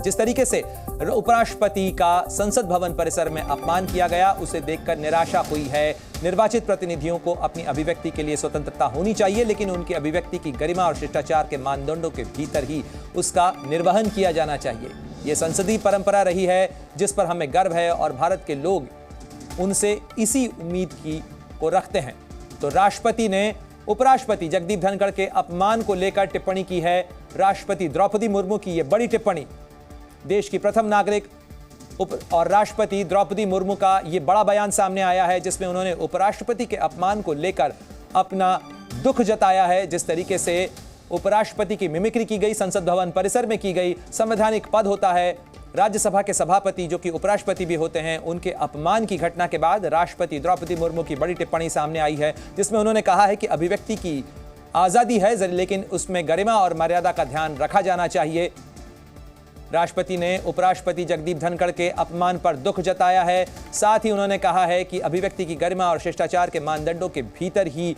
जिस तरीके से उपराष्ट्रपति का संसद भवन परिसर में अपमान किया गया, उसे देखकर निराशा हुई है। निर्वाचित प्रतिनिधियों को अपनी अभिव्यक्ति के लिए स्वतंत्रता होनी चाहिए, लेकिन उनकी अभिव्यक्ति की गरिमा और शिष्टाचार के मानदंडों के भीतर ही उसका निर्वहन किया जाना चाहिए। यह संसदीय परंपरा रही है जिस पर हमें गर्व है और भारत के लोग उनसे इसी उम्मीद को रखते हैं। तो राष्ट्रपति ने उपराष्ट्रपति जगदीप धनखड़ के अपमान को लेकर टिप्पणी की है। राष्ट्रपति द्रौपदी मुर्मू की यह बड़ी टिप्पणी, देश की प्रथम नागरिक और राष्ट्रपति द्रौपदी मुर्मू का यह बड़ा बयान सामने आया है, जिसमें उन्होंने उपराष्ट्रपति के अपमान को लेकर अपना दुख जताया है। जिस तरीके से उपराष्ट्रपति की मिमिक्री की गई, संसद भवन परिसर में की गई, संवैधानिक पद होता है, राज्यसभा के सभापति जो कि उपराष्ट्रपति भी होते हैं, उनके अपमान की घटना के बाद राष्ट्रपति द्रौपदी मुर्मू की बड़ी टिप्पणी सामने आई है, जिसमें उन्होंने कहा है कि अभिव्यक्ति की आजादी है, लेकिन उसमें गरिमा और मर्यादा का ध्यान रखा जाना चाहिए। राष्ट्रपति ने उपराष्ट्रपति जगदीप धनखड़ के अपमान पर दुख जताया है। साथ ही उन्होंने कहा है कि अभिव्यक्ति की गरिमा और शिष्टाचार के मानदंडों के भीतर ही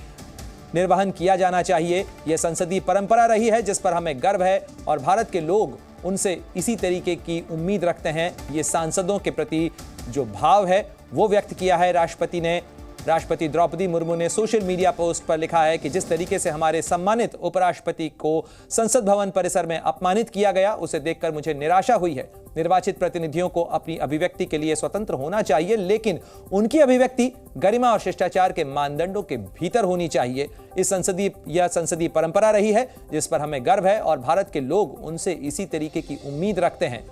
निर्वहन किया जाना चाहिए। यह संसदीय परंपरा रही है जिस पर हमें गर्व है और भारत के लोग उनसे इसी तरीके की उम्मीद रखते हैं। ये सांसदों के प्रति जो भाव है वो व्यक्त किया है राष्ट्रपति ने। राष्ट्रपति द्रौपदी मुर्मू ने सोशल मीडिया पोस्ट पर लिखा है कि जिस तरीके से हमारे सम्मानित उपराष्ट्रपति को संसद भवन परिसर में अपमानित किया गया, उसे देखकर मुझे निराशा हुई है। निर्वाचित प्रतिनिधियों को अपनी अभिव्यक्ति के लिए स्वतंत्र होना चाहिए, लेकिन उनकी अभिव्यक्ति गरिमा और शिष्टाचार के मानदंडों के भीतर होनी चाहिए। यह संसदीय परंपरा रही है जिस पर हमें गर्व है और भारत के लोग उनसे इसी तरीके की उम्मीद रखते हैं।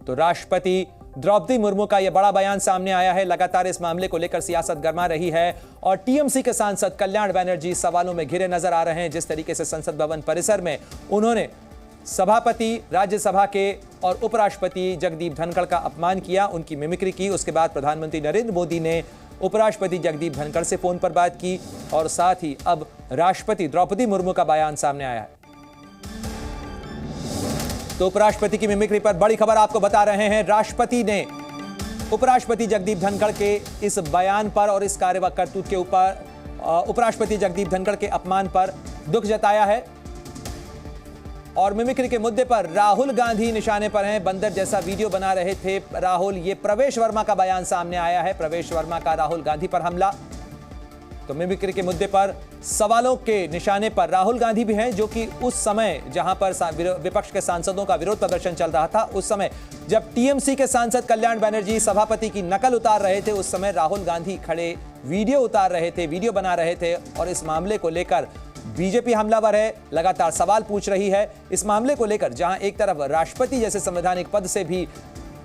तो राष्ट्रपति द्रौपदी मुर्मू का यह बड़ा बयान सामने आया है। लगातार इस मामले को लेकर सियासत गर्मा रही है और टीएमसी के सांसद कल्याण बनर्जी सवालों में घिरे नजर आ रहे हैं। जिस तरीके से संसद भवन परिसर में उन्होंने सभापति राज्यसभा के और उपराष्ट्रपति जगदीप धनखड़ का अपमान किया, उनकी मिमिक्री की, उसके बाद प्रधानमंत्री नरेंद्र मोदी ने उपराष्ट्रपति जगदीप धनखड़ से फोन पर बात की और साथ ही अब राष्ट्रपति द्रौपदी मुर्मू का बयान सामने आया है। तो उपराष्ट्रपति की मिमिक्री पर बड़ी खबर आपको बता रहे हैं। राष्ट्रपति ने उपराष्ट्रपति जगदीप धनखड़ के इस बयान पर और इस कार्यवाही करतूत के ऊपर उपराष्ट्रपति जगदीप धनखड़ के अपमान पर दुख जताया है और मिमिक्री के मुद्दे पर राहुल गांधी निशाने पर हैं। बंदर जैसा वीडियो बना रहे थे राहुल। ये प्रवेश वर्मा का बयान सामने आया है, प्रवेश वर्मा का राहुल गांधी पर हमला। तो मिमिक्री के मुद्दे पर सवालों के निशाने पर राहुल गांधी भी हैं, जो कि उस समय जहां पर विपक्ष के सांसदों का विरोध प्रदर्शन चल रहा था, उस समय जब टीएमसी के सांसद कल्याण बनर्जी सभापति की नकल उतार रहे थे, उस समय राहुल गांधी खड़े वीडियो उतार रहे थे, वीडियो बना रहे थे और इस मामले को लेकर बीजेपी हमलावर है, लगातार सवाल पूछ रही है। इस मामले को लेकर जहां एक तरफ राष्ट्रपति जैसे संवैधानिक पद से भी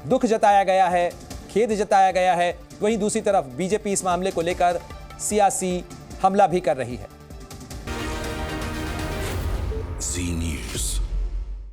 दुख जताया गया है, खेद जताया गया है, वहीं दूसरी तरफ बीजेपी इस मामले को लेकर सियासी हमला भी कर रही है। जी न्यूज़।